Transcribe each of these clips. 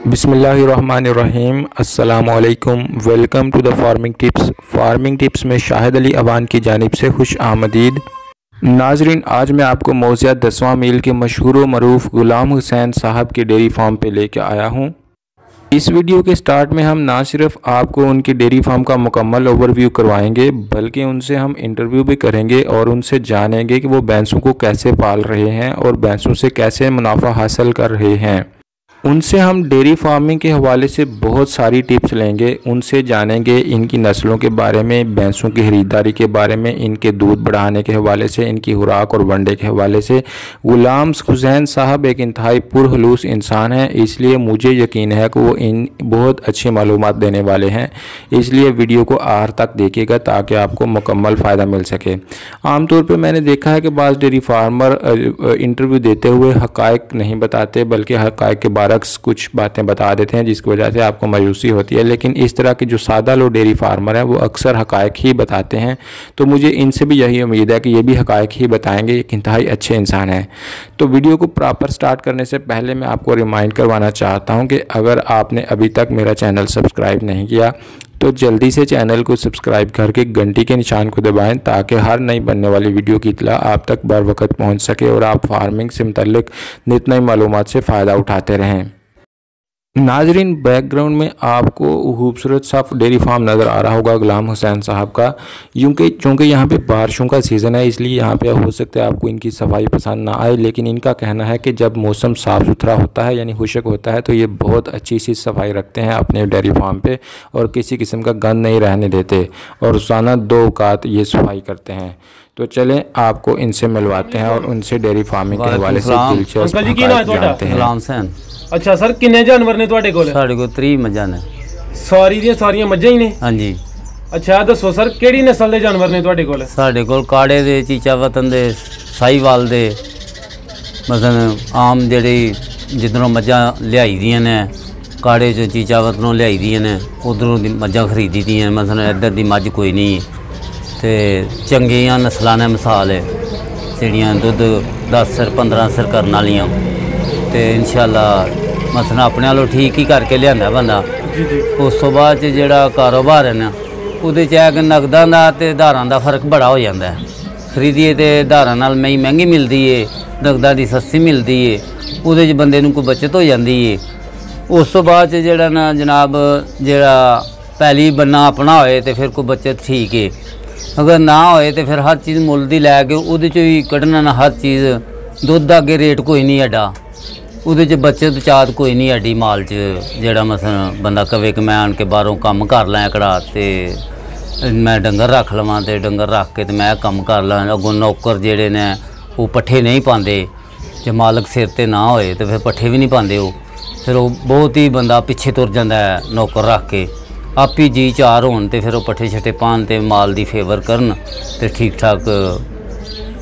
बिस्मिल्लाहिर्रहमानिर्रहीम अस्सलामुअलैकुम। Welcome to the farming tips में शाहिद अली अवान की जानिब से खुश आमदीद। नाजरीन, आज मैं आपको मौज़ा 10वां मील के मशहूर व मरूफ ग़ुलाम हुसैन साहब के डेयरी फार्म पे लेके आया हूँ। इस वीडियो के स्टार्ट में हम ना सिर्फ आपको उनके डेयरी फार्म का मुकम्मल ओवरव्यू करवाएंगे, बल्कि उनसे हम इंटरव्यू भी करेंगे और उनसे जानेंगे कि वो भैंसों को कैसे पाल रहे हैं और भैंसों से कैसे मुनाफा हासिल कर रहे हैं। उनसे हम डेयरी फार्मिंग के हवाले से बहुत सारी टिप्स लेंगे। उनसे जानेंगे इनकी नस्लों के बारे में, भैंसों की ख़रीदारी के बारे में, इनके दूध बढ़ाने के हवाले से, इनकी खुराक और वनडे के हवाले से। ग़ुलाम हुसैन साहब एक इंतहाई पुरखलूस इंसान हैं, इसलिए मुझे यकीन है कि वो इन बहुत अच्छी मालूमात देने वाले हैं। इसलिए वीडियो को आखिर तक देखिएगा ताकि आपको मुकम्मल फ़ायदा मिल सके। आमतौर पर मैंने देखा है कि बाज़ डेयरी फार्मर इंटरव्यू देते हुए हक़ाइक़ नहीं बताते, बल्कि हक़ाइक़ के बारे कुछ बातें बता देते हैं जिसकी वजह से आपको मायूसी होती है। लेकिन इस तरह के जो सादा लोग डेयरी फार्मर हैं वो अक्सर हक़ाइक़ ही बताते हैं, तो मुझे इनसे भी यही उम्मीद है कि ये भी हक़ाइक़ ही बताएंगे। एक इंतहाई अच्छे इंसान हैं। तो वीडियो को प्रॉपर स्टार्ट करने से पहले मैं आपको रिमाइंड करवाना चाहता हूँ कि अगर आपने अभी तक मेरा चैनल सब्सक्राइब नहीं किया तो जल्दी से चैनल को सब्सक्राइब करके घंटी के निशान को दबाएं ताकि हर नई बनने वाली वीडियो की इत्तला आप तक बर वक्त पहुँच सके और आप फार्मिंग से मुतल्लिक नित नई मालूमात से फ़ायदा उठाते रहें। नाजरीन, बैकग्राउंड में आपको खूबसूरत सा डेयरी फार्म नज़र आ रहा होगा ग़ुलाम हुसैन साहब का। चूँकि यहाँ पे बारिशों का सीज़न है, इसलिए यहाँ पे हो सकता है आपको इनकी सफाई पसंद ना आए, लेकिन इनका कहना है कि जब मौसम साफ़ सुथरा होता है यानी खुशक होता है तो ये बहुत अच्छी सी सफाई रखते हैं अपने डेयरी फार्म पे और किसी किस्म का गंद नहीं रहने देते और रोज़ाना 2 औकात ये सफाई करते हैं। तो चलें आपको इनसे मिलवाते हैं और उनसे डेयरी फार्मिंग के हवाले से दिलचस्प जानते हैं। अच्छा सर, किन्ने जानवर ने ਤੁਹਾਡੇ ਕੋਲ? ਸਾਡੇ ਕੋਲ 30 ਮੱਝਾਂ ਨੇ। ਸਾਰੀ ਦੀਆਂ ਸਾਰੀਆਂ ਮੱਝਾਂ ਹੀ ਨੇ? ਹਾਂਜੀ। ਅੱਛਾ ਦੱਸੋ ਸਰ, ਕਿਹੜੀ ਨਸਲ ਦੇ ਜਾਨਵਰ ਨੇ ਤੁਹਾਡੇ ਕੋਲ? ਸਾਡੇ ਕੋਲ ਕਾੜੇ ਦੇ, ਚੀਚਾ ਵਤਨ ਦੇ, ਸਾਈਵਾਲ ਦੇ, ਮਸਲਨ ਆਮ ਜਿਹੜੀ ਜਿੱਧਰੋਂ ਮੱਝਾਂ ਲਿਆਈ ਦੀਆਂ ਨੇ, ਕਾੜੇ ਚੋਂ ਚੀਚਾ ਵਤਨੋਂ ਲਿਆਈ ਦੀਆਂ ਨੇ, ਉਧਰੋਂ ਦੀ ਮੱਝਾਂ ਖਰੀਦੀ ਦੀਆਂ। ਮਸਲਨ ਇੱਧਰ ਦੀ ਮੱਝ ਕੋਈ ਨਹੀਂ ਤੇ ਚੰਗੀਆਂ ਨਸਲਾਂ ਨੇ। ਮਿਸਾਲ ਹੈ ਜਿਹੜੀਆਂ ਦੁੱਧ 10 ਸਿਰ 15 ਸਿਰ ਕਰਨ ਵਾਲੀਆਂ ਤੇ ਇਨਸ਼ਾਅੱਲਾ ਮਸਲਨ ਆਪਣੇ ਵੱਲੋਂ ਠੀਕ ਹੀ ਕਰਕੇ ਲਿਆਂਦਾ ਬੰਦਾ। ਉਸ ਤੋਂ ਬਾਅਦ 'ਚ ਜਿਹੜਾ ਕਾਰੋਬਾਰ ਹੈ ਨਾ ਉਹਦੇ 'ਚ ਹੈ ਕਿ ਨਗਦਾਂ ਦਾ ਅਤੇ ਧਾਰਾਂ ਦਾ ਫਰਕ ਬੜਾ ਹੋ ਜਾਂਦਾ ਹੈ। ਖਰੀਦੀਏ ਤਾਂ ਧਾਰਾਂ ਨਾਲ ਮਹਿੰਗੀ ਮਿਲਦੀ ਏ, ਨਗਦਾਂ ਦੀ ਸਸਤੀ ਮਿਲਦੀ ਏ, ਉਹਦੇ 'ਚ ਬੰਦੇ ਨੂੰ ਕੋਈ ਬਚਤ ਹੋ ਜਾਂਦੀ ਏ। ਉਸ ਤੋਂ ਬਾਅਦ 'ਚ ਜਿਹੜਾ ਨਾ ਜਨਾਬ ਜਿਹੜਾ ਪਹਿਲੀ ਬੰਨਾ ਆਪਣਾ ਹੋਏ ਤਾਂ ਫਿਰ ਕੋਈ ਬਚਤ ਠੀਕ ਏ, ਅਗਰ ਨਾ ਹੋਏ ਤਾਂ ਫਿਰ ਹਰ ਚੀਜ਼ ਮੁੱਲ ਦੀ ਲੈ ਕੇ ਉਹਦੇ 'ਚੋਂ ਹੀ ਕੱਢਣਾ ਨਾ ਹਰ ਚੀਜ਼। ਦੁੱਧ ਦਾ ਅੱਗੇ ਰੇਟ ਕੋਈ ਨਹੀਂ ਐਡਾ, ਉਹਦੇ 'ਚ ਬੱਚਤ ਬਚਾਤ ਕੋਈ ਨਹੀਂ ਐਡੀ ਮਾਲ 'ਚ। ਜਿਹੜਾ ਮਸਲਨ ਬੰਦਾ ਕਵੇ ਕਿ ਮੈਂ ਆਣ ਕੇ ਬਾਹਰੋਂ ਕੰਮ ਕਰ ਲਾਂ ਕੜਾ ਤੇ ਮੈਂ ਡੰਗਰ ਰੱਖ ਲਵਾਂ ਤੇ ਡੰਗਰ ਰੱਖ ਕੇ ਤੇ ਮੈਂ ਕੰਮ ਕਰ ਲਾਂ। ਅੱਗੋਂ ਨੌਕਰ ਜਿਹੜੇ ਨੇ ਉਹ ਪੱਠੇ ਨਹੀਂ ਪਾਉਂਦੇ, ਜੇ ਮਾਲਕ ਸਿਰ 'ਤੇ ਨਾ ਹੋਏ ਤੇ ਫਿਰ ਪੱਠੇ ਵੀ ਨਹੀਂ ਪਾਉਂਦੇ ਉਹ। ਫਿਰ ਉਹ ਬਹੁਤ ਹੀ ਬੰਦਾ ਪਿੱਛੇ ਤੁਰ ਜਾਂਦਾ ਹੈ ਨੌਕਰ ਰੱਖ ਕੇ। ਆਪ ਹੀ ਜੀ 4 ਹੋਣ ਤੇ ਫਿਰ ਉਹ ਪੱਠੇ ਛੱਟੇ ਪਾਉਣ ਤੇ ਮਾਲ ਦੀ ਫੇਵਰ ਕਰਨ ਤੇ ਠੀਕ ਠਾਕ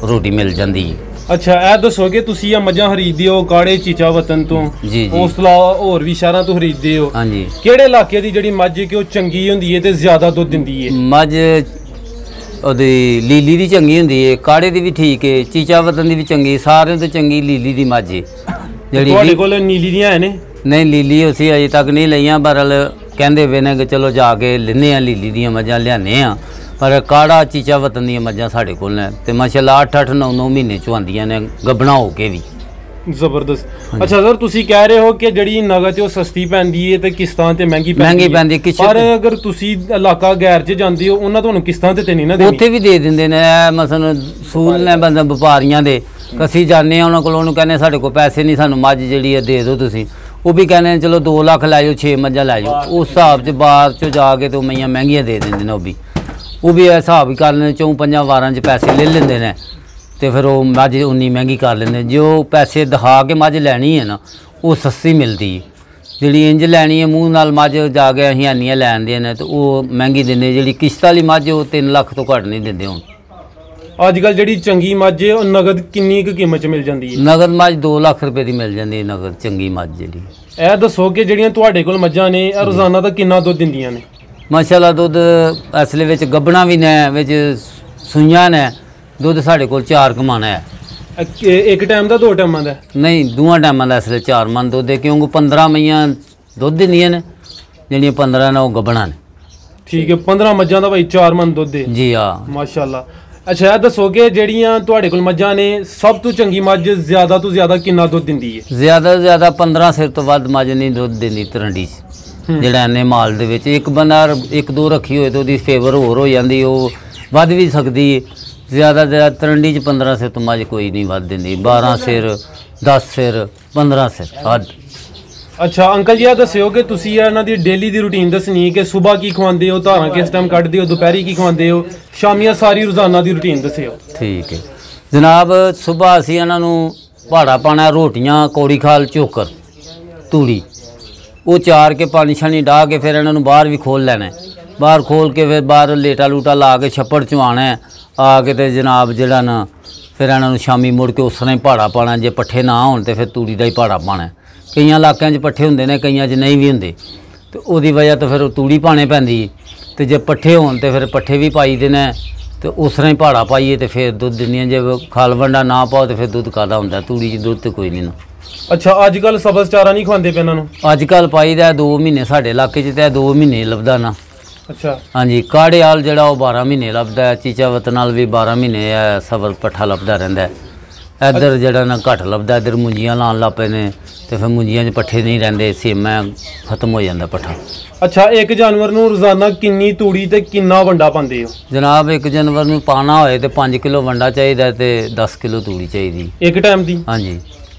ਰੋਟੀ ਮਿਲ ਜਾਂਦੀ। ਅੱਛਾ ਇਹ ਦੱਸੋ ਕਿ ਤੁਸੀਂ ਆ ਮੱਝਾਂ ਖਰੀਦਦੇ ਹੋ ਕਾੜੇ ਚੀਚਾ ਵਤਨ ਤੋਂ, ਜੀ ਉਸ ਤੋਂ ਇਲਾਵਾ ਹੋਰ ਵੀ ਸ਼ਹਿਰਾਂ ਤੋਂ ਖਰੀਦਦੇ ਹੋ? ਹਾਂਜੀ। ਕਿਹੜੇ ਇਲਾਕੇ ਦੀ ਜਿਹੜੀ ਮੱਝ ਕਿ ਉਹ ਚੰਗੀ ਹੁੰਦੀ ਹੈ ਤੇ ਜ਼ਿਆਦਾ ਦੁੱਧ ਦਿੰਦੀ ਹੈ? ਮੱਝ ਉਹਦੀ ਲੀਲੀ ਦੀ ਚੰਗੀ ਹੁੰਦੀ ਹੈ, ਕਾੜੇ ਦੀ ਵੀ ਠੀਕ ਹੈ, ਚੀਚਾ ਵਤਨ ਦੀ ਵੀ ਚੰਗੀ, ਸਾਰਿਆਂ ਤੋਂ ਚੰਗੀ ਲੀਲੀ ਦੀ ਮੱਝ ਹੈ। ਜਿਹੜੀ ਤੁਹਾਡੇ ਕੋਲ ਨੀਲੀ ਦੀਆਂ ਹੈ ਨੇ? ਨਹੀਂ, ਲੀਲੀ ਅਸੀਂ ਅਜੇ ਤੱਕ ਨਹੀਂ ਲਈਆਂ, ਬਹਰਹਾਲ ਕਹਿੰਦੇ ਵੇ ਨੇ ਕਿ ਚਲੋ ਜਾ ਕੇ ਲੈਂਦੇ ਹਾਂ ਲੀਲੀ ਦੀਆਂ ਮੱਝਾਂ, ਲਿਆਉਂਦੇ ਹਾਂ। ਪਰ ਕਾੜਾ ਚੀਚਾ ਵਤਨ ਦੀਆਂ ਮੱਝਾਂ ਸਾਡੇ ਕੋਲ ਨੇ ਤੇ ਮਾਸ਼ਾਅੱਲਾ 8-8 9-9 ਮਹੀਨੇ ਚ ਆਉਂਦੀਆਂ ਨੇ ਗੱਭਣਾ ਹੋ ਕੇ ਵੀ। ਜ਼ਬਰਦਸਤ। ਅੱਛਾ ਸਰ, ਤੁਸੀਂ ਕਹਿ ਰਹੇ ਹੋ ਕਿ ਜਿਹੜੀ ਨਗਦ ਉਹ ਸਸਤੀ ਪੈਂਦੀ ਹੈ ਤੇ ਕਿਸ਼ਤਾਂ ਤੇ ਮਹਿੰਗੀ ਪੈਂਦੀ ਪਰ ਅਗਰ ਤੁਸੀਂ ਇਲਾਕਾ ਗੈਰ 'ਚ ਜਾਂਦੇ ਹੋ ਉਹਨਾਂ ਤੁਹਾਨੂੰ ਕਿਸ਼ਤਾਂ ਤੇ ਨਹੀਂ ਨਾ ਦੇਣੀ? ਉੱਥੇ ਵੀ ਦੇ ਦਿੰਦੇ ਨੇ। ਮਸਲਨ ਸੂਲ ਨੇ ਬੰਦਾ ਵਪਾਰੀਆਂ ਦੇ, ਅਸੀਂ ਜਾਂਦੇ ਹਾਂ ਉਹਨਾਂ ਕੋਲ, ਉਹਨੂੰ ਕਹਿੰਦੇ ਸਾਡੇ ਕੋਲ ਪੈਸੇ ਨਹੀਂ, ਸਾਨੂੰ ਮੱਝ ਜਿਹੜੀ ਹੈ ਦੇ ਦਿਓ ਤੁਸੀਂ। ਉਹ ਵੀ ਕਹਿੰਦੇ ਚਲੋ 2 ਲੱਖ ਲੈ ਜਾਓ, 6 ਮੱਝਾਂ ਲੈ ਜਾਓ। ਉਸ ਹਿਸਾਬ 'ਚ ਬਾਹਰ 'ਚੋਂ ਜਾ ਕੇ ਤੇ ਉਹ ਮਈਆਂ ਮਹਿੰਗੀਆਂ ਦੇ ਦਿੰਦੇ ਨੇ। ਉਹ ਵੀ ਹਿਸਾਬ ਹੀ ਕਰ ਲੈਂਦੇ, 4-5 ਵਾਰਾਂ 'ਚ ਪੈਸੇ ਲੈ ਲੈਂਦੇ ਨੇ ਤੇ ਫਿਰ ਉਹ ਮੱਝ ਉਨੀ ਮਹਿੰਗੀ ਕਰ ਲੈਂਦੇ। ਜੋ ਪੈਸੇ ਦਿਖਾ ਕੇ ਮੱਝ ਲੈਣੀ ਹੈ ਨਾ ਉਹ ਸਸਤੀ ਮਿਲਦੀ ਹੈ। ਜਿਹੜੀ ਇੰਜ ਲੈਣੀ ਹੈ ਮੂੰਹ ਨਾਲ ਮੱਝ ਜਾ ਕੇ ਅਸੀਂ ਆਨੀਆਂ ਲੈਂਦੇ ਨੇ ਤੇ ਉਹ ਮਹਿੰਗੀ ਦਿੰਦੇ। ਜਿਹੜੀ ਕਿਸ਼ਤ ਵਾਲੀ ਮੱਝ ਉਹ 3 ਲੱਖ ਤੋਂ ਘੱਟ ਨਹੀਂ ਦਿੰਦੇ। ਹੁਣ ਅੱਜ ਕੱਲ੍ਹ ਜਿਹੜੀ ਚੰਗੀ ਮੱਝ ਹੈ ਉਹ ਨਗਦ ਕਿੰਨੀ ਕੁ ਕੀਮਤ 'ਚ ਮਿਲ ਜਾਂਦੀ ਹੈ? ਨਗਦ ਮੱਝ 2 ਲੱਖ ਰੁਪਏ ਦੀ ਮਿਲ ਜਾਂਦੀ ਹੈ, ਨਗਦ ਚੰਗੀ ਮੱਝ ਜਿਹੜੀ। ਇਹ ਦੱਸੋ ਕਿ ਜਿਹੜੀਆਂ ਤੁਹਾਡੇ ਕੋਲ ਮੱਝਾਂ ਨੇ ਇਹ ਰੋਜ਼ਾਨਾ ਦਾ ਕਿੰਨਾ ਦੁੱਧ ਦਿੰਦੀਆਂ ਨੇ? ਮਾਸ਼ਾਅੱਲਾ ਦੁੱਧ ਅਸਲੇ ਵਿੱਚ ਗੱਭਣਾ ਵੀ ਨੇ, ਵਿੱਚ ਸੂਈਆਂ ਨੇ। ਦੁੱਧ ਸਾਡੇ ਕੋਲ 4 ਕਮਾਣਾ ਹੈ। एक टाइम का 2 टाइम का? नहीं, 2 टाइम का इसलिए 4 मन दुध है, क्योंकि 15 मईयां ਦੁੱਧ ਦਿੰਦੀਆਂ ਨੇ, ਜਿਹੜੀਆਂ 15 ਨੇ ਉਹ ਗੱਭਣਾ ਨੇ। ਠੀਕ ਹੈ, 15 ਮੱਝਾਂ ਦਾ ਭਾਈ 4 ਮਣ ਦੁੱਧ ਹੈ ਜੀ ਹਾਂ। ਮਾਸ਼ਾਅੱਲਾ। ਅੱਛਾ ਇਹ ਦੱਸੋ ਕਿ ਜਿਹੜੀਆਂ ਤੁਹਾਡੇ ਕੋਲ ਮੱਝਾਂ ਨੇ, ਸਭ ਤੋਂ ਚੰਗੀ ਮੱਝ ਜ਼ਿਆਦਾ ਤੋਂ ਜ਼ਿਆਦਾ ਕਿੰਨਾ ਦੁੱਧ ਦਿੰਦੀ ਹੈ? ਜ਼ਿਆਦਾ ਤੋਂ ਜ਼ਿਆਦਾ 15 ਸਿਰ ਤੋਂ ਵੱਧ ਮੱਝ ਨਹੀਂ ਦੁੱਧ ਦਿੰਦੀ ਤਰੰਡੀ 'ਚ, ਜਿਹੜਾ ਇੰਨੇ ਮਾਲ ਦੇ ਵਿੱਚ। ਇੱਕ ਬੰਦਾ 1-2 ਰੱਖੀ ਹੋਏ ਤਾਂ ਉਹਦੀ ਫੇਵਰ ਹੋਰ ਹੋ ਜਾਂਦੀ, ਉਹ ਵੱਧ ਵੀ ਸਕਦੀ ਹੈ। ਜ਼ਿਆਦਾ ਜ਼ਿਆਦਾ ਤਰੰਡੀ 'ਚ 15 ਸਿਰ ਤੋਂ ਮੱਝ ਕੋਈ ਨਹੀਂ ਵੱਧ ਦਿੰਦੀ। 12 ਸਿਰ, 10 ਸਿਰ, 15 ਸਿਰ ਹੱਦ। ਅੱਛਾ ਅੰਕਲ ਜੀ ਇਹ ਦੱਸਿਓ ਕਿ ਤੁਸੀਂ ਇਹਨਾਂ ਦੀ ਡੇਲੀ ਦੀ ਰੂਟੀਨ ਦੱਸਣੀ ਕਿ ਸਵੇਰ ਕੀ ਖਵਾਉਂਦੇ ਹੋ, ਧਾਰਾਂ ਕਿਸ ਟਾਈਮ ਕੱਢਦੇ ਹੋ, ਦੁਪਹਿਰੀ ਕੀ ਖਵਾਉਂਦੇ ਹੋ, ਸ਼ਾਮੀਆਂ, ਸਾਰੀ ਰੋਜ਼ਾਨਾ ਦੀ ਰੂਟੀਨ ਦੱਸਿਓ। ਠੀਕ ਹੈ ਜਨਾਬ। ਸਵੇਰ ਅਸੀਂ ਇਹਨਾਂ ਨੂੰ ਭਾੜਾ ਪਾਣਾ, ਰੋਟੀਆਂ, ਕੌੜੀ ਖਾਲ, ਚੋਕਰ, ਤੂੜੀ, ਉਹ ਚਾਰ ਕੇ ਪਾਣੀ ਛਾਣੀ ਡਾਹ ਕੇ ਫਿਰ ਇਹਨਾਂ ਨੂੰ ਬਾਹਰ ਵੀ ਖੋਲ ਲੈਣਾ। ਬਾਹਰ ਖੋਲ ਕੇ ਫਿਰ ਬਾਹਰ ਲੇਟਾ ਲੂਟਾ ਲਾ ਕੇ ਛੱਪੜ ਚਵਾਣਾ ਆ ਕੇ, ਤੇ ਜਨਾਬ ਜਿਹੜਾ ਨਾ ਫਿਰ ਇਹਨਾਂ ਨੂੰ ਸ਼ਾਮੀ ਮੁੜ ਕੇ ਉਸ ਤਰ੍ਹਾਂ ਹੀ ਭਾੜਾ ਪਾਣਾ। ਜੇ ਪੱਠੇ ਨਾ ਹੋਣ ਤੇ ਫਿਰ ਤੂੜੀ ਦਾ ਹੀ ਭਾੜਾ ਪਾਣਾ। ਕਈਆਂ ਇਲਾਕਿਆਂ 'ਚ ਪੱਠੇ ਹੁੰਦੇ ਨੇ, ਕਈਆਂ 'ਚ ਨਹੀਂ ਵੀ ਹੁੰਦੇ, ਤੇ ਉਹਦੀ ਵਜ੍ਹਾ ਤੋਂ ਫਿਰ ਉਹ ਤੂੜੀ ਪਾਣੇ ਪੈਂਦੀ। ਤੇ ਜੇ ਪੱਠੇ ਹੋਣ ਤੇ ਫਿਰ ਪੱਠੇ ਵੀ ਪਾਈ ਦੇ ਨੇ, ਤੇ ਉਸ ਤਰ੍ਹਾਂ ਹੀ ਭਾੜਾ ਪਾਈਏ ਤੇ ਫਿਰ ਦੁੱਧ ਦਿੰਦੀਆਂ। ਜੇ ਖਲ ਵੰਡਾ ਨਾ ਪਾਓ ਤੇ ਫਿਰ ਦੁੱਧ ਕਾਹਦਾ ਹੁੰਦਾ? ਤੂੜੀ 'ਚ ਦੁੱਧ ਤੇ ਕੋਈ ਨਹੀਂ ਨਾ। ਅੱਛਾ ਅੱਜ ਕੱਲ ਸਬਜ਼ ਚਾਰਾ ਨਹੀਂ ਖਵਾਉਂਦੇ ਪਏ ਇਹਨਾਂ ਨੂੰ? ਅੱਜ ਕੱਲ ਪਾਈਦਾ 2 ਮਹੀਨੇ, ਸਾਡੇ ਇਲਾਕੇ 'ਚ ਤਾਂ 2 ਮਹੀਨੇ ਲੱਭਦਾ ਨਾ। ਅੱਛਾ ਹਾਂਜੀ। ਕਾੜੇ ਵਾਲ ਜਿਹੜਾ ਉਹ 12 ਮਹੀਨੇ ਲੱਭਦਾ ਹੈ। ਚੀਚਾਵਤ ਨਾਲ ਵੀ 12 ਮਹੀਨੇ ਹੈ, ਸਬਰ ਪੱਠਾ ਲੱਭਦਾ ਰਹਿੰਦਾ। ਇੱਧਰ ਜਿਹੜਾ ਨਾ ਘੱਟ ਲੱਭਦਾ। ਇੱਧਰ ਮੁੰਜੀਆਂ ਲਾਉਣ ਲੱਗ ਪਏ ਨੇ ਤੇ ਫਿਰ ਮੁੰਜੀਆਂ 'ਚ ਪੱਠੇ ਨਹੀਂ ਰਹਿੰਦੇ, ਸੇਮਾ ਖਤਮ ਹੋ ਜਾਂਦਾ ਪੱਠਾ। ਅੱਛਾ ਇੱਕ ਜਾਨਵਰ ਨੂੰ ਰੋਜ਼ਾਨਾ ਕਿੰਨੀ ਤੂੜੀ ਤੇ ਕਿੰਨਾ ਵੰਡਾ ਪਾਉਂਦੇ ਹੋ? ਜਨਾਬ ਇੱਕ ਜਾਨਵਰ ਨੂੰ ਪਾਣਾ ਹੋਏ ਤੇ 5 ਕਿਲੋ ਵੰਡਾ ਚਾਹੀਦਾ ਤੇ 10 ਕਿਲੋ ਤੂੜੀ ਚਾਹੀਦੀ ਇੱਕ ਟਾਈਮ ਦੀ? ਹਾਂਜੀ।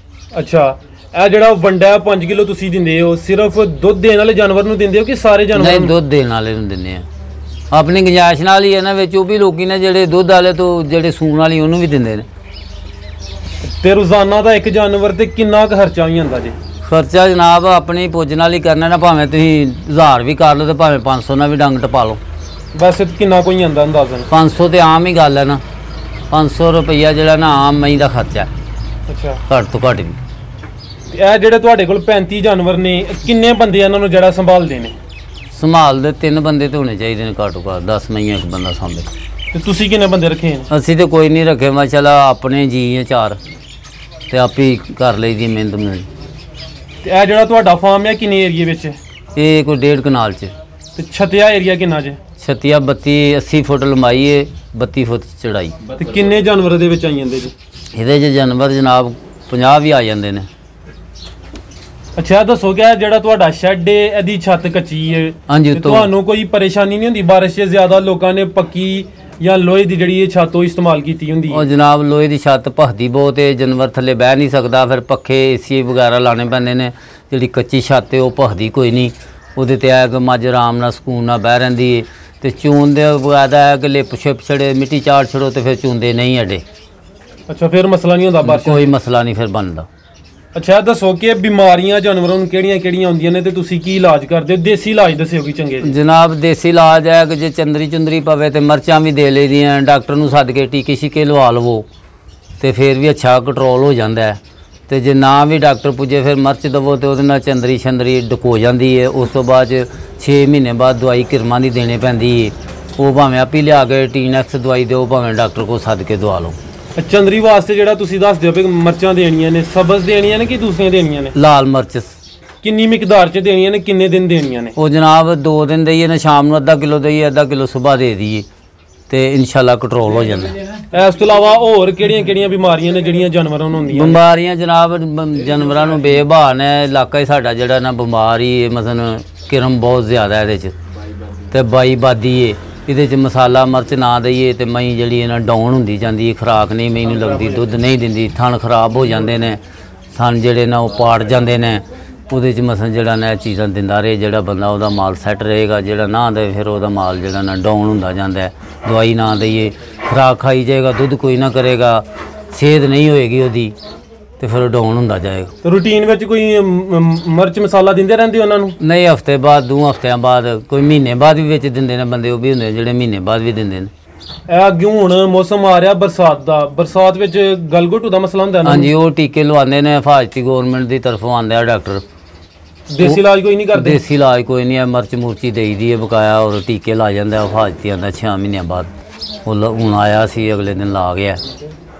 ਅੱਛਾ ਇਹ ਜਿਹੜਾ ਵੰਡਾ 5 ਕਿਲੋ ਤੁਸੀਂ ਦਿੰਦੇ ਹੋ, ਸਿਰਫ ਦੁੱਧ ਦੇਣ ਵਾਲੇ ਜਾਨਵਰ ਨੂੰ ਦਿੰਦੇ ਹੋ ਕਿ ਸਾਰੇ ਜਾਨਵਰਾਂ ਨਹੀਂ, ਨੂੰ? ਦੁੱਧ ਦੇਣ ਵਾਲੇ ਨੂੰ ਦਿੰਦੇ ਆ। ਆਪਣੀ ਗੁੰਜਾਇਸ਼ ਨਾਲ ਹੀ ਇਹਨਾਂ ਵਿੱਚ ਉਹ ਵੀ ਲੋਕੀ ਨੇ ਜਿਹੜੇ ਦੁੱਧ ਵਾਲੇ ਤੋਂ ਜਿਹੜੇ ਸੂਣ ਵਾਲੀ ਉਹਨੂੰ ਵੀ ਦਿੰਦੇ ਨੇ। ਤੇ ਰੋਜ਼ਾਨਾ ਦਾ ਇੱਕ ਜਾਨਵਰ ਤੇ ਕਿੰਨਾ ਕੁ ਖਰਚਾ ਹੋ ਜਾਂਦਾ ਜੀ? ਖਰਚਾ ਜਨਾਬ ਆਪਣੀ ਪੁੱਜ ਨਾਲ ਹੀ ਕਰਨਾ ਨਾ, ਭਾਵੇਂ ਤੁਸੀਂ 1000 ਵੀ ਕਰ ਲਓ ਤੇ ਭਾਵੇਂ 500 ਨਾਲ ਵੀ ਡੰਗ ਟਪਾ ਲਓ। ਬਸ ਕਿੰਨਾ ਕੋਈ ਆਂਦਾ ਅੰਦਾਜ਼ਨ? 500 ਤੇ ਆਮ ਹੀ ਗੱਲ ਹੈ ਨਾ। 500 ਰੁਪਈਆ ਜਿਹੜਾ ਨਾ ਆਮ ਮਈ ਦਾ ਖਰਚਾ ਹੈ, ਅੱਛਾ ਘੱਟ ਤੋਂ ਘੱਟ ਵੀ। ਤੇ ਇਹ ਜਿਹੜੇ ਤੁਹਾਡੇ ਕੋਲ 35 ਜਾਨਵਰ ਨੇ, ਕਿੰਨੇ ਬੰਦੇ ਇਹਨਾਂ ਨੂੰ ਜਿਹੜਾ ਸੰਭਾਲਦੇ ਨੇ? ਸੰਭਾਲਦੇ 3 ਬੰਦੇ ਤੇ ਹੋਣੇ ਚਾਹੀਦੇ ਨੇ ਘੱਟੋ ਘੱਟ। 10 ਮਈਆਂ ਇੱਕ ਬੰਦਾ ਸਾਂਭੇ। ਤੇ ਤੁਸੀਂ ਕਿੰਨੇ ਬੰਦੇ ਰੱਖੇ ਨੇ? ਅਸੀਂ ਤੇ ਕੋਈ ਨਹੀਂ ਰੱਖੇ, ਮਾਸ਼ਾਅੱਲਾ ਆਪਣੇ ਜੀ ਹੈ 4 ਤੇ ਆਪੇ ਹੀ ਕਰ ਲਈਦੀ ਮਿਹਨਤ ਮਿਲ। ਤੇ ਇਹ ਜਿਹੜਾ ਤੁਹਾਡਾ ਫਾਰਮ ਹੈ ਕਿੰਨੇ ਏਰੀਏ ਵਿੱਚ? ਇਹ ਕੋਈ 1.5 ਕਨਾਲ 'ਚ। ਤੇ ਛਤਿਆ ਏਰੀਆ ਕਿੰਨਾ ਜੇ? ਛਤੀਆ 80 ਫੁੱਟ ਲੰਬਾਈ ਹੈ, 32 ਫੁੱਟ ਚੜਾਈ। ਤੇ ਕਿੰਨੇ ਜਾਨਵਰ ਦੇ ਵਿੱਚ ਆਈ ਜਾਂਦੇ ਜੀ? ਇਹਦੇ 'ਚ ਜਾਨਵਰ ਜਨਾਬ 50 ਵੀ ਆ ਜਾਂਦੇ ਨੇ। ਅੱਛਾ ਦੱਸੋ ਕਿ ਇਹ ਜਿਹੜਾ ਤੁਹਾਡਾ ਸ਼ੈੱਡ ਹੈ ਇਹਦੀ ਛੱਤ ਕੱਚੀ ਹੈ? ਹਾਂਜੀ। ਤੇ ਤੁਹਾਨੂੰ ਕੋਈ ਪਰੇਸ਼ਾਨੀ ਨਹੀਂ ਹੁੰਦੀ ਬਾਰਿਸ਼ 'ਚ? ਜ਼ਿਆਦਾ ਲੋਕਾਂ ਨੇ ਪੱਕੀ ਜਾਂ ਲੋਹੇ ਦੀ ਜਿਹੜੀ ਇਹ ਛੱਤ ਉਹ ਇਸਤੇਮਾਲ ਕੀਤੀ ਹੁੰਦੀ ਹੈ? ਉਹ ਜਨਾਬ ਲੋਹੇ ਦੀ ਛੱਤ ਭਖਦੀ ਬਹੁਤ ਹੈ, ਜਾਨਵਰ ਥੱਲੇ ਬਹਿ ਨਹੀਂ ਸਕਦਾ, ਫਿਰ ਪੱਖੇ ਏਸੀ ਵਗੈਰਾ ਲਾਣੇ ਪੈਂਦੇ ਨੇ। ਜਿਹੜੀ ਕੱਚੀ ਛੱਤ ਹੈ ਉਹ ਭਖਦੀ ਕੋਈ ਨਹੀਂ, ਉਹਦੇ ਤੇ ਆ ਕਿ ਮੱਝ ਆਰਾਮ ਨਾਲ ਸਕੂਨ ਨਾਲ ਬਹਿ ਰਹਿੰਦੀ ਹੈ। ਤੇ ਚੂਨ ਦੇ ਵਗੈਰਾ ਹੈ ਕਿ ਲਿਪ ਛਿਪ ਛੜੇ, ਮਿੱਟੀ ਚਾੜ ਛੜੋ ਤੇ ਫਿਰ ਚੂੰਦੇ ਨਹੀਂ ਅੱਡੇ। ਅੱਛਾ ਫਿਰ ਮਸਲਾ ਨਹੀਂ ਹੁੰਦਾ ਬਾਰਿਸ਼? ਕੋਈ ਮਸਲਾ ਨਹੀਂ ਫਿਰ ਬਣਦਾ। ਅੱਛਾ ਦੱਸੋ ਕਿ ਬਿਮਾਰੀਆਂ ਜਾਨਵਰਾਂ ਨੂੰ ਕਿਹੜੀਆਂ ਕਿਹੜੀਆਂ ਹੁੰਦੀਆਂ ਨੇ ਤੇ ਤੁਸੀਂ ਕੀ ਇਲਾਜ ਕਰਦੇ ਹੋ? ਦੇਸੀ ਇਲਾਜ ਦੱਸਿਓ ਕੀ ਚੰਗੇ ਜੀ। ਜਨਾਬ ਦੇਸੀ ਇਲਾਜ ਹੈ ਕਿ ਜੇ ਚੰਦਰੀ ਚੁੰਦਰੀ ਪਵੇ ਤੇ ਮਿਰਚਾਂ ਵੀ ਦੇ ਲਈਦੀਆਂ, ਡਾਕਟਰ ਨੂੰ ਸੱਦ ਕੇ ਟੀਕੇ ਛੀਕੇ ਲਵਾ ਲਵੋ ਤੇ ਫਿਰ ਵੀ ਅੱਛਾ ਕੰਟਰੋਲ ਹੋ ਜਾਂਦਾ ਹੈ। ਤੇ ਜੇ ਨਾ ਵੀ ਡਾਕਟਰ ਪੁੱਜੇ ਫਿਰ ਮਿਰਚ ਦਵੋ ਤੇ ਉਹਦੇ ਨਾਲ ਚੰਦਰੀ ਛੰਦਰੀ ਡਕੋ ਜਾਂਦੀ ਹੈ। ਉਸ ਤੋਂ ਬਾਅਦ 6 ਮਹੀਨੇ ਬਾਅਦ ਦਵਾਈ ਕਿਰਮਾਂ ਦੀ ਦੇਣੀ ਪੈਂਦੀ ਹੈ। ਉਹ ਭਾਵੇਂ ਆਪੀ ਲਿਆ ਕੇ ਟੀਨੈਕਸ ਦਵਾਈ ਦਿਓ, ਭਾਵੇਂ ਡਾਕਟਰ ਕੋਲ ਸੱਦ ਕੇ ਦਵਾ ਲਓ। ਚੰਦਰੀ ਵਾਸਤੇ ਜਿਹੜਾ ਤੁਸੀਂ ਦੱਸਦੇ ਹੋ ਵੀ ਮਿਰਚਾਂ ਦੇਣੀਆਂ ਨੇ, ਸਬਜ਼ ਦੇਣੀਆਂ ਨੇ ਕਿ ਦੂਸਰੀਆਂ ਦੇਣੀਆਂ ਨੇ? ਲਾਲ ਮਿਰਚ ਕਿੰਨੀ ਮਿਕਦਾਰ 'ਚ ਦੇਣੀਆਂ ਨੇ, ਕਿੰਨੇ ਦਿਨ ਦੇਣੀਆਂ ਨੇ? ਉਹ ਜਨਾਬ 2 ਦਿਨ ਦਈਏ ਨਾ, ਸ਼ਾਮ ਨੂੰ ਅੱਧਾ ਕਿਲੋ ਦਈਏ, ਅੱਧਾ ਕਿਲੋ ਸਵੇਰ ਦੇ ਦਈਏ ਤੇ ਇਨਸ਼ਾਅੱਲਾ ਕੰਟਰੋਲ ਹੋ ਜਾਂਦਾ। ਇਸ ਤੋਂ ਇਲਾਵਾ ਹੋਰ ਕਿਹੜੀਆਂ ਕਿਹੜੀਆਂ ਬਿਮਾਰੀਆਂ ਨੇ ਜਿਹੜੀਆਂ ਜਾਨਵਰਾਂ ਨੂੰ ਹੁੰਦੀਆਂ? ਬਿਮਾਰੀਆਂ ਜਨਾਬ ਜਾਨਵਰਾਂ ਨੂੰ ਬੇਭਾਅ ਨੇ। ਇਲਾਕਾ ਹੀ ਸਾਡਾ ਜਿਹੜਾ ਨਾ ਬਿਮਾਰੀ ਹੈ, ਮਸਲਨ ਕਿਰਮ ਬਹੁਤ ਜ਼ਿਆਦਾ ਇਹਦੇ 'ਚ ਤੇ ਬਾਦੀ ਹੈ। ਇਹਦੇ 'ਚ ਮਸਾਲਾ ਮਿਰਚ ਨਾ ਦਈਏ ਤੇ ਮਈ ਜਿਹੜੀ ਇਹਨਾਂ ਡਾਊਨ ਹੁੰਦੀ ਜਾਂਦੀ ਹੈ, ਖੁਰਾਕ ਨਹੀਂ ਮੈਨੂੰ ਲੱਗਦੀ, ਦੁੱਧ ਨਹੀਂ ਦਿੰਦੀ, ਥਣ ਖਰਾਬ ਹੋ ਜਾਂਦੇ ਨੇ, ਥਣ ਜਿਹੜੇ ਨਾ ਉਹ ਪਾੜ ਜਾਂਦੇ ਨੇ। ਉਹਦੇ 'ਚ ਮਸਲ ਜਿਹੜਾ ਨਾ ਇਹ ਚੀਜ਼ਾਂ ਦਿੰਦਾ ਰਹੇ ਜਿਹੜਾ ਬੰਦਾ ਉਹਦਾ ਮਾਲ ਸੈੱਟ ਰਹੇਗਾ, ਜਿਹੜਾ ਨਾ ਦੇ ਫਿਰ ਉਹਦਾ ਮਾਲ ਜਿਹੜਾ ਨਾ ਡਾਊਨ ਹੁੰਦਾ ਜਾਂਦਾ ਹੈ। ਦਵਾਈ ਨਾ ਦਈਏ, ਖੁਰਾਕ ਖਾਈ ਜਾਏਗਾ, ਦੁੱਧ ਕੋਈ ਨਾ ਕਰੇਗਾ, ਸਿਹਤ ਨਹੀਂ ਹੋਏਗੀ ਉਹਦੀ ਤੇ ਫਿਰ ਉਹ ਡਾਊਨ ਹੁੰਦਾ ਜਾਏਗਾ। ਰੂਟੀਨ ਵਿੱਚ ਕੋਈ ਮਿਰਚ ਮਸਾਲਾ ਦਿੰਦੇ ਰਹਿੰਦੇ ਉਹਨਾਂ ਨੂੰ? ਨਹੀਂ, ਹਫਤੇ ਬਾਅਦ 2 ਹਫਤਿਆਂ ਬਾਅਦ, ਕੋਈ ਮਹੀਨੇ ਬਾਅਦ ਵੀ ਵਿੱਚ ਦਿੰਦੇ ਨੇ ਬੰਦੇ, ਉਹ ਵੀ ਹੁੰਦੇ ਜਿਹੜੇ ਮਹੀਨੇ ਬਾਅਦ ਵੀ ਦਿੰਦੇ ਨੇ। ਇਹ ਅੱਗੇ ਹੁਣ ਮੌਸਮ ਆ ਰਿਹਾ ਬਰਸਾਤ ਦਾ, ਬਰਸਾਤ ਵਿੱਚ ਗਲਗੋਟੂ ਦਾ ਮਸਲਾ ਹੁੰਦਾ ਨਾ? ਹਾਂਜੀ, ਉਹ ਟੀਕੇ ਲਵਾਉਂਦੇ ਨੇ, ਹਿਫਾਜ਼ਤੀ ਗੌਰਨਮੈਂਟ ਦੀ ਤਰਫੋਂ ਆਉਂਦੇ ਆ ਡਾਕਟਰ। ਦੇਸੀ ਇਲਾਜ ਕੋਈ ਨਹੀਂ ਕਰਦੇ? ਦੇਸੀ ਇਲਾਜ ਕੋਈ ਨਹੀਂ ਹੈ, ਮਿਰਚ ਮੁਰਚੀ ਦੇਈਦੀ ਹੈ ਬਕਾਇਆ, ਔਰ ਟੀਕੇ ਲਾ ਜਾਂਦਾ ਹਿਫਾਜ਼ਤੀ ਆਉਂਦਾ 6 ਮਹੀਨਿਆਂ ਬਾਅਦ। ਉਹ ਹੁਣ ਆਇਆ ਸੀ, ਅਗਲੇ ਦਿਨ ਲਾ ਗਿਆ।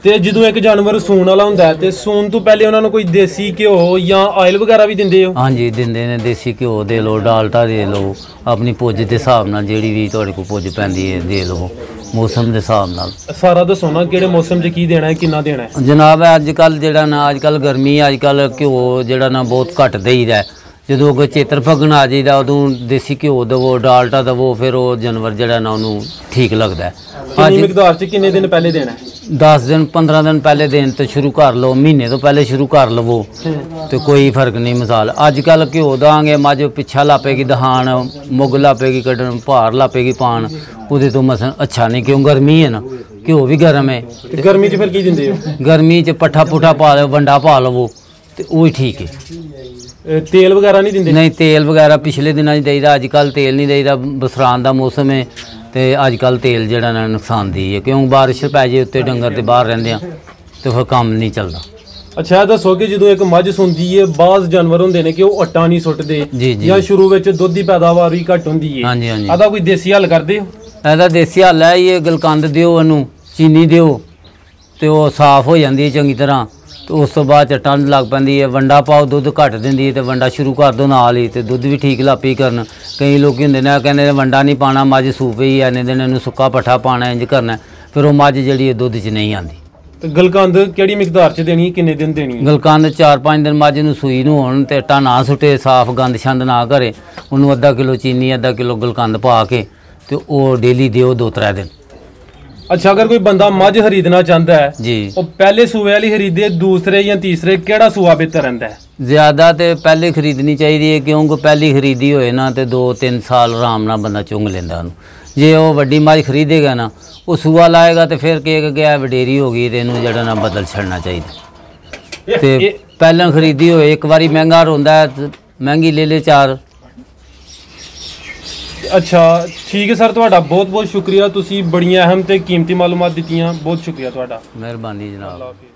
ਤੇ ਜਦੋਂ ਇੱਕ ਜਾਨਵਰ ਸੂਣ ਵਾਲਾ ਹੁੰਦਾ ਹੈ ਤੇ ਸੂਣ ਤੋਂ ਪਹਿਲੇ ਉਹਨਾਂ ਨੂੰ ਕੋਈ ਦੇਸੀ ਘਿਓ ਜਾਂ ਆਇਲ ਵਗੈਰਾ ਵੀ ਦਿੰਦੇ ਹੋ? ਹਾਂਜੀ ਦਿੰਦੇ ਨੇ, ਦੇਸੀ ਘਿਓ ਦੇ ਲਓ, ਡਾਲਟਾ ਦੇ ਲਓ, ਆਪਣੀ ਪੁੱਜ ਦੇ ਹਿਸਾਬ ਨਾਲ ਜਿਹੜੀ ਵੀ ਤੁਹਾਡੇ ਕੋਲ ਪੁੱਜ ਪੈਂਦੀ ਹੈ ਦੇ ਲਓ, ਮੌਸਮ ਦੇ ਹਿਸਾਬ ਨਾਲ। ਸਾਰਾ ਦੱਸੋ ਨਾ ਕਿਹੜੇ ਮੌਸਮ 'ਚ ਕੀ ਦੇਣਾ ਹੈ, ਕਿੰਨਾ ਦੇਣਾ ਹੈ? ਜਨਾਬ ਅੱਜ ਕੱਲ ਜਿਹੜਾ ਨਾ ਅੱਜ ਕੱਲ ਗਰਮੀ, ਅੱਜ ਕੱਲ ਘਿਓ ਜਿਹੜਾ ਨਾ ਬਹੁਤ ਘੱਟ ਦੇਈਦਾ। ਜਦੋਂ ਕੋਈ ਚੇਤਰ ਫੱਗਣ ਆ ਜਾਈਦਾ ਉਦੋਂ ਦੇਸੀ ਘਿਓ ਦੇਵੋ, ਡਾਲਟਾ ਦੇਵੋ, ਫਿਰ ਉਹ ਜਾਨਵਰ ਜਿਹੜਾ ਨਾ ਉਹਨੂੰ ਠੀਕ ਲੱਗਦਾ। ਕਿੰਨੀ ਮਿਕਦਾਰ 'ਚ ਕਿੰਨੇ ਦਿਨ ਪਹਿਲੇ ਦੇਣਾ ਹੈ? 10 ਦਿਨ 15 ਦਿਨ ਪਹਿਲੇ ਦੇਣ ਤੋਂ ਸ਼ੁਰੂ ਕਰ ਲਓ, ਮਹੀਨੇ ਤੋਂ ਪਹਿਲੇ ਸ਼ੁਰੂ ਕਰ ਲਵੋ ਤੇ ਕੋਈ ਫਰਕ ਨਹੀਂ। ਮਿਸਾਲ ਅੱਜ ਕੱਲ ਘਿਓ ਦਾਂਗੇ, ਮੱਝ ਪਿੱਛਾ ਲਾਪੇਗੀ ਦਹਾਣ, ਮੁੱਗ ਲਾਪੇਗੀ ਕੱਢਣ, ਭਾਰ ਲਾਪੇਗੀ ਪਾਣ, ਉਹਦੇ ਤੋਂ ਮਸਲ ਅੱਛਾ ਨਹੀਂ, ਕਿਉਂ ਗਰਮੀ ਹੈ ਨਾ, ਘਿਓ ਵੀ ਗਰਮ ਹੈ। ਤੇ ਗਰਮੀ 'ਚ ਫਿਰ ਕੀ ਦਿੰਦੇ ਹੋ? ਗਰਮੀ 'ਚ ਪੱਠਾ ਪੁੱਠਾ ਪਾ ਲਓ, ਵੰਡਾ ਪਾ ਲਵੋ ਤੇ ਉਹ ਹੀ ਠੀਕ ਹੈ। ਤੇਲ ਵਗੈਰਾ ਨਹੀਂ ਦਿੰਦੇ? ਨਹੀਂ, ਤੇਲ ਵਗੈਰਾ ਪਿਛਲੇ ਦਿਨਾਂ 'ਚ ਦੇਈਦਾ, ਅੱਜ ਕੱਲ ਤੇਲ ਨਹੀਂ ਦੇਈਦਾ। ਬਸਰਾਨ ਦਾ ਮੌਸਮ ਹੈ ਤੇ ਅੱਜ ਕੱਲ ਤੇਲ ਜਿਹੜਾ ਨਾ ਨੁਕਸਾਨਦੇਹ ਹੈ, ਕਿਉਂ ਬਾਰਿਸ਼ ਪੈ ਜੇ ਉੱਤੇ ਡੰਗਰ ਤੇ ਬਾਹਰ ਰਹਿੰਦੇ ਆ ਤੇ ਫਿਰ ਕੰਮ ਨਹੀਂ ਚੱਲਦਾ। ਅੱਛਾ ਇਹ ਦੱਸੋ ਕਿ ਜਦੋਂ ਇੱਕ ਮੱਝ ਸੁਣਦੀ ਹੈ, ਬਾਜ਼ ਜਾਨਵਰ ਹੁੰਦੇ ਨੇ ਕਿ ਉਹ ਆਟਾ ਨਹੀਂ ਸੁੱਟਦੇ ਜਾਂ ਸ਼ੁਰੂ ਵਿੱਚ ਦੁੱਧ ਦੀ ਪੈਦਾਵਾਰ ਵੀ ਘੱਟ ਹੁੰਦੀ ਹੈ, ਹਾਂਜੀ ਹਾਂਜੀ, ਇਹਦਾ ਕੋਈ ਦੇਸੀ ਹੱਲ ਕਰਦੇ ਹੋ? ਇਹਦਾ ਦੇਸੀ ਹੱਲ ਹੈ ਇਹ ਗਲਕੰਦ ਦਿਓ, ਇਹਨੂੰ ਚੀਨੀ ਦਿਓ ਤੇ ਉਹ ਸਾਫ਼ ਹੋ ਜਾਂਦੀ ਹੈ ਚੰਗੀ ਤਰ੍ਹਾਂ। ਤੇ ਉਸ ਤੋਂ ਬਾਅਦ ਟੰਨ ਲੱਗ ਪੈਂਦੀ ਹੈ, ਵੰਡਾ ਪਾਓ, ਦੁੱਧ ਘੱਟ ਦਿੰਦੀ ਹੈ ਤੇ ਵੰਡਾ ਸ਼ੁਰੂ ਕਰ ਦਿਓ ਨਾਲ ਹੀ, ਤੇ ਦੁੱਧ ਵੀ ਠੀਕ ਲਾਪੀ ਕਰਨ। ਕਈ ਲੋਕ ਹੁੰਦੇ ਨੇ ਕਹਿੰਦੇ ਨੇ ਵੰਡਾ ਨਹੀਂ ਪਾਣਾ, ਮੱਝ ਸੂਪ ਹੀ ਐਨੇ ਦਿਨ ਇਹਨੂੰ ਸੁੱਕਾ ਪੱਠਾ ਪਾਣਾ, ਇੰਜ ਕਰਨਾ, ਫਿਰ ਉਹ ਮੱਝ ਜਿਹੜੀ ਹੈ ਦੁੱਧ 'ਚ ਨਹੀਂ ਆਉਂਦੀ। ਤੇ ਗਲਕੰਦ ਕਿਹੜੀ ਮਿਕਦਾਰ 'ਚ ਦੇਣੀ, ਕਿੰਨੇ ਦਿਨ ਦੇਣੀ? ਗਲਕੰਦ 4-5 ਦਿਨ ਮੱਝ ਨੂੰ ਸੂਈ ਨੂੰ ਹੋਣ ਤੇ ਆਟਾ ਨਾ ਸੁੱਟੇ, ਸਾਫ਼ ਗੰਦ ਛੰਦ ਨਾ ਕਰੇ, ਉਹਨੂੰ ਅੱਧਾ ਕਿਲੋ ਚੀਨੀ ਅੱਧਾ ਕਿਲੋ ਗਲਕੰਦ ਪਾ ਕੇ ਤੇ ਉਹ ਡੇਲੀ ਦਿਓ 2-3 ਦਿਨ। ਅੱਛਾ ਅਗਰ ਕੋਈ ਬੰਦਾ ਮੱਝ ਖਰੀਦਣਾ ਚਾਹੁੰਦਾ ਹੈ ਜੀ, ਉਹ ਪਹਿਲੇ ਸੂਏ ਵਾਲੀ ਖਰੀਦੇ, ਦੂਸਰੇ ਜਾਂ ਤੀਸਰੇ, ਕਿਹੜਾ ਸੂਆ ਬਿਹਤਰ ਰਹਿੰਦਾ ਹੈ? ਜ਼ਿਆਦਾ ਤੇ ਪਹਿਲੇ ਖਰੀਦਣੀ ਚਾਹੀਦੀ ਹੈ, ਕਿਉਂਕਿ ਪਹਿਲੀ ਖਰੀਦੀ ਹੋਏ ਨਾ ਤੇ 2-3 ਸਾਲ ਆਰਾਮ ਨਾਲ ਬੰਦਾ ਚੁੰਗ ਲੈਂਦਾ ਉਹਨੂੰ। ਜੇ ਉਹ ਵੱਡੀ ਮੱਝ ਖਰੀਦੇਗਾ ਨਾ, ਉਹ ਸੂਆ ਲਾਏਗਾ ਤੇ ਫਿਰ ਕਹੇਗਾ ਕਿ ਇਹ ਵਡੇਰੀ ਹੋ ਗਈ ਤੇ ਇਹਨੂੰ ਜਿਹੜਾ ਨਾ ਬਦਲ ਛੱਡਣਾ ਚਾਹੀਦਾ। ਤੇ ਪਹਿਲਾਂ ਖਰੀਦੀ ਹੋਏ ਇੱਕ ਵਾਰੀ ਮਹਿੰਗਾ ਹੁੰਦਾ, ਮਹਿੰਗੀ ਲੈ ਲੈ 4। ਅੱਛਾ ਠੀਕ ਹੈ ਸਰ, ਤੁਹਾਡਾ ਬਹੁਤ ਬਹੁਤ ਸ਼ੁਕਰੀਆ, ਤੁਸੀਂ ਬੜੀਆਂ ਅਹਿਮ ਤੇ ਕੀਮਤੀ ਮਾਲੂਮਾਤ ਦਿੱਤੀਆਂ, ਬਹੁਤ ਸ਼ੁਕਰੀਆ ਤੁਹਾਡਾ। ਮਿਹਰਬਾਨੀ ਜਨਾਬ। ਅੱਲਾਹ ਹਾਫਿਜ਼।